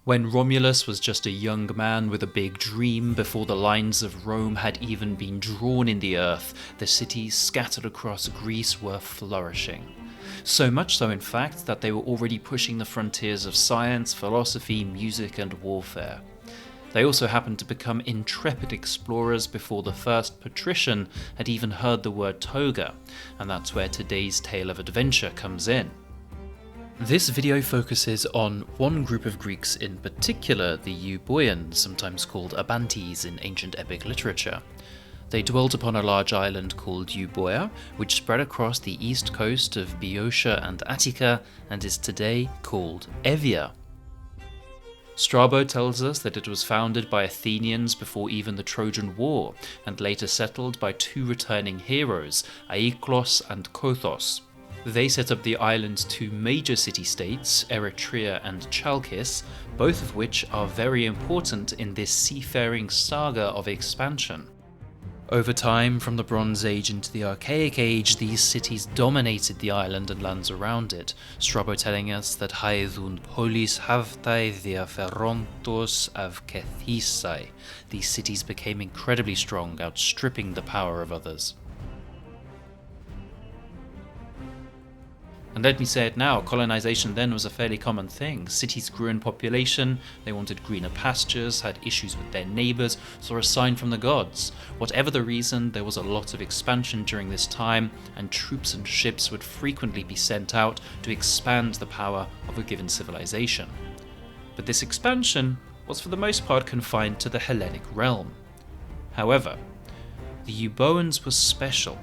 When Romulus was just a young man with a big dream before the lines of Rome had even been drawn in the earth, the cities scattered across Greece were flourishing. So much so, in fact, that they were already pushing the frontiers of science, philosophy, music, and warfare. They also happened to become intrepid explorers before the first patrician had even heard the word toga, and that's where today's tale of adventure comes in. This video focuses on one group of Greeks in particular, the Euboeans, sometimes called Abantes in ancient epic literature. They dwelt upon a large island called Euboea, which spread across the east coast of Boeotia and Attica and is today called Evia. Strabo tells us that it was founded by Athenians before even the Trojan War, and later settled by two returning heroes, Aeaclos and Kothos. They set up the island's two major city-states, Eretria and Chalkis, both of which are very important in this seafaring saga of expansion. Over time, from the Bronze Age into the Archaic Age, these cities dominated the island and lands around it, Strabo telling us that haedun polis havtai diaferontos av Pithekoussai. These cities became incredibly strong, outstripping the power of others. And let me say it now, colonization then was a fairly common thing. Cities grew in population, they wanted greener pastures, had issues with their neighbours, saw a sign from the gods. Whatever the reason, there was a lot of expansion during this time, and troops and ships would frequently be sent out to expand the power of a given civilization. But this expansion was for the most part confined to the Hellenic realm. However, the Euboeans were special.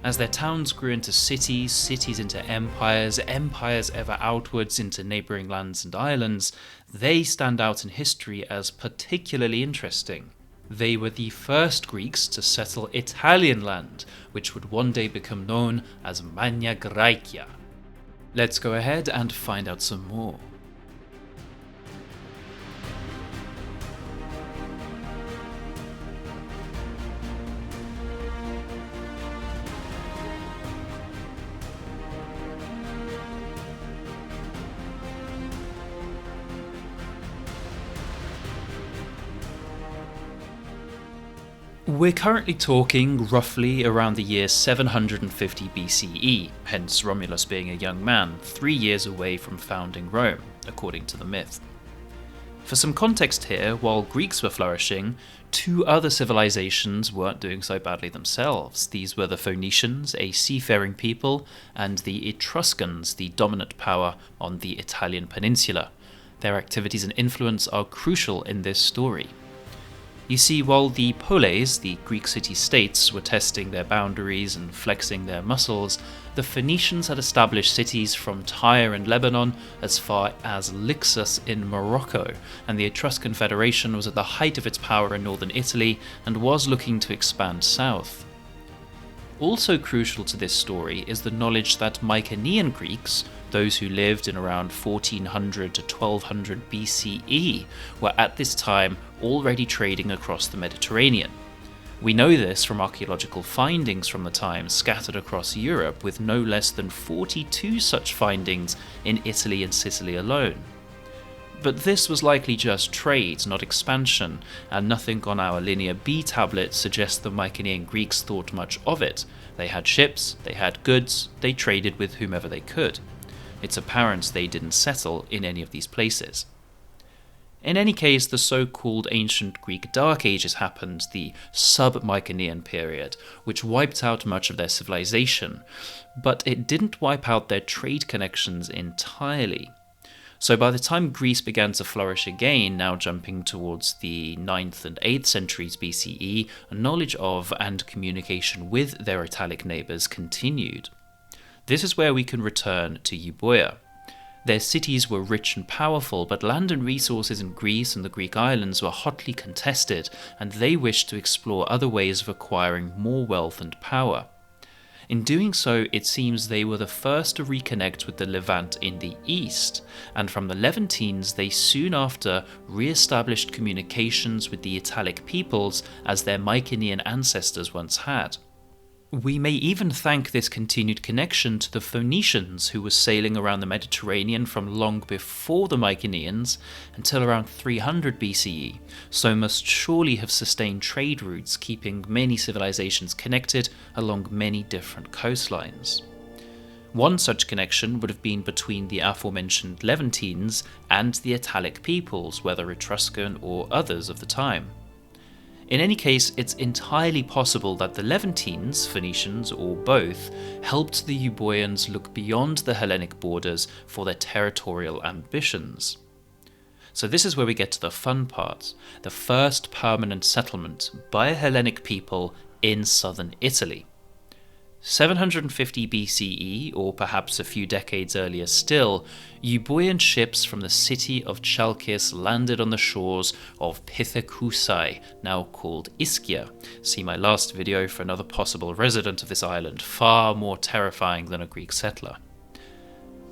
As their towns grew into cities, cities into empires, empires ever outwards into neighbouring lands and islands, they stand out in history as particularly interesting. They were the first Greeks to settle Italian land, which would one day become known as Magna Graecia. Let's go ahead and find out some more. We're currently talking roughly around the year 750 BCE, hence Romulus being a young man, 3 years away from founding Rome, according to the myth. For some context here, while Greeks were flourishing, two other civilizations weren't doing so badly themselves. These were the Phoenicians, a seafaring people, and the Etruscans, the dominant power on the Italian peninsula. Their activities and influence are crucial in this story. You see, while the polis, the Greek city-states, were testing their boundaries and flexing their muscles, the Phoenicians had established cities from Tyre and Lebanon as far as Lixus in Morocco, and the Etruscan Federation was at the height of its power in northern Italy and was looking to expand south. Also crucial to this story is the knowledge that Mycenaean Greeks, those who lived in around 1400 to 1200 BCE, were at this time already trading across the Mediterranean. We know this from archaeological findings from the time scattered across Europe, with no less than 42 such findings in Italy and Sicily alone. But this was likely just trade, not expansion, and nothing on our Linear B tablet suggests the Mycenaean Greeks thought much of it. They had ships, they had goods, they traded with whomever they could. It's apparent they didn't settle in any of these places. In any case, the so-called ancient Greek Dark Ages happened, the sub-Mycenaean period, which wiped out much of their civilization, but it didn't wipe out their trade connections entirely. So by the time Greece began to flourish again, now jumping towards the 9th and 8th centuries BCE, knowledge of and communication with their Italic neighbours continued. This is where we can return to Euboea. Their cities were rich and powerful, but land and resources in Greece and the Greek islands were hotly contested, and they wished to explore other ways of acquiring more wealth and power. In doing so, it seems they were the first to reconnect with the Levant in the east, and from the Levantines they soon after re-established communications with the Italic peoples as their Mycenaean ancestors once had. We may even thank this continued connection to the Phoenicians, who were sailing around the Mediterranean from long before the Mycenaeans until around 300 BCE, so must surely have sustained trade routes keeping many civilizations connected along many different coastlines. One such connection would have been between the aforementioned Levantines and the Italic peoples, whether Etruscan or others of the time. In any case, it's entirely possible that the Levantines, Phoenicians, or both, helped the Euboeans look beyond the Hellenic borders for their territorial ambitions. So this is where we get to the fun part, the first permanent settlement by a Hellenic people in southern Italy. 750 BCE, or perhaps a few decades earlier still, Euboean ships from the city of Chalkis landed on the shores of Pithekoussai, now called Ischia. See my last video for another possible resident of this island, far more terrifying than a Greek settler.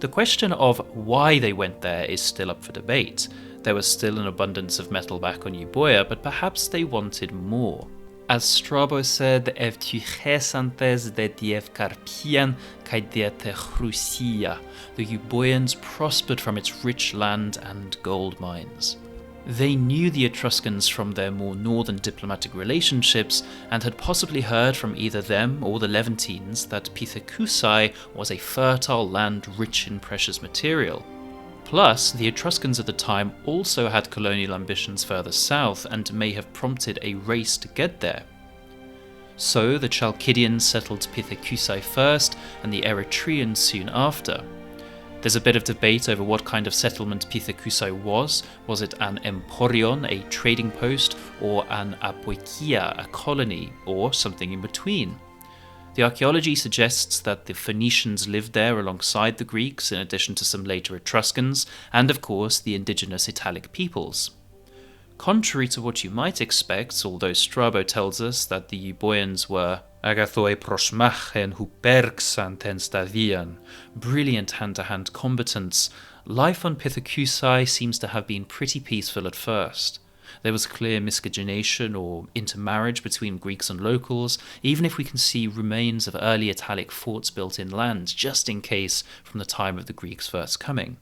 The question of why they went there is still up for debate. There was still an abundance of metal back on Euboea, but perhaps they wanted more. As Strabo said, "Evtychesantes de Dievkarpian kai Pithekoussai." The Euboeans prospered from its rich land and gold mines. They knew the Etruscans from their more northern diplomatic relationships and had possibly heard from either them or the Levantines that Pithekoussai was a fertile land rich in precious material. Plus, the Etruscans at the time also had colonial ambitions further south and may have prompted a race to get there. So the Chalkidians settled Pithekoussai first and the Eritreans soon after. There's a bit of debate over what kind of settlement Pithekoussai was. Was it an emporion, a trading post, or an apoikia, a colony, or something in between? The archaeology suggests that the Phoenicians lived there alongside the Greeks, in addition to some later Etruscans, and of course the indigenous Italic peoples. Contrary to what you might expect, although Strabo tells us that the Euboeans were agathoi prosmachen huperxan stadian, brilliant hand-to-hand combatants, life on Pithekoussai seems to have been pretty peaceful at first. There was clear miscegenation or intermarriage between Greeks and locals, even if we can see remains of early Italic forts built inland, just in case from the time of the Greeks' first coming.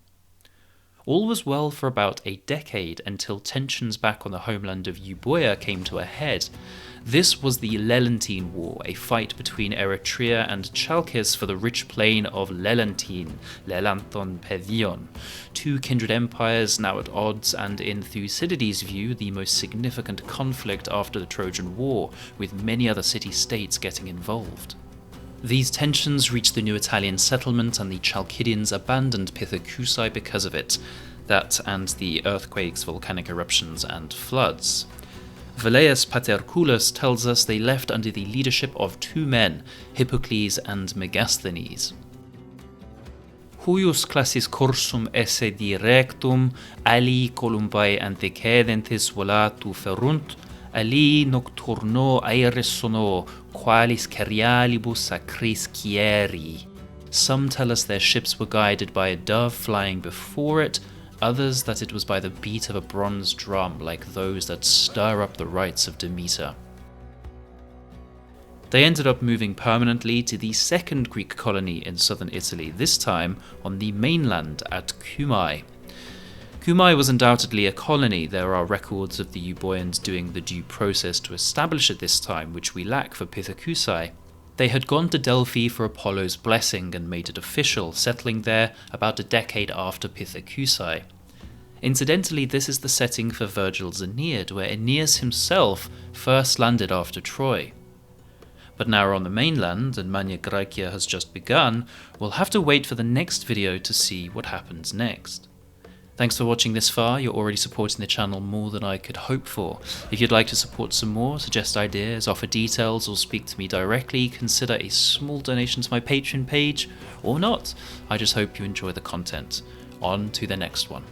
All was well for about a decade until tensions back on the homeland of Euboea came to a head. This was the Lelantine War, a fight between Eritrea and Chalkis for the rich plain of Lelantine, Lelanton Pedion, two kindred empires now at odds and, in Thucydides' view, the most significant conflict after the Trojan War, with many other city-states getting involved. These tensions reached the new Italian settlement and the Chalkidians abandoned Pithekoussai because of it, that and the earthquakes, volcanic eruptions and floods. Velleius Paterculus tells us they left under the leadership of two men, Hippocles and Megasthenes. Huius classis cursum esse directum, ali columbae antecedentes volatu ferunt, ali nocturno aeres sono, qualis cerialibus acris cieri. Some tell us their ships were guided by a dove flying before it, others that it was by the beat of a bronze drum like those that stir up the rites of Demeter. They ended up moving permanently to the second Greek colony in southern Italy, this time on the mainland at Cumae. Cumae was undoubtedly a colony. There are records of the Euboeans doing the due process to establish it this time, which we lack for Pithekoussai. They had gone to Delphi for Apollo's blessing and made it official, settling there about a decade after Pithekoussai. Incidentally, this is the setting for Virgil's Aeneid, where Aeneas himself first landed after Troy. But now we're on the mainland and Magna Graecia has just begun, we'll have to wait for the next video to see what happens next. Thanks for watching this far. You're already supporting the channel more than I could hope for. If you'd like to support some more, suggest ideas, offer details, or speak to me directly, consider a small donation to my Patreon page, or not. I just hope you enjoy the content. On to the next one.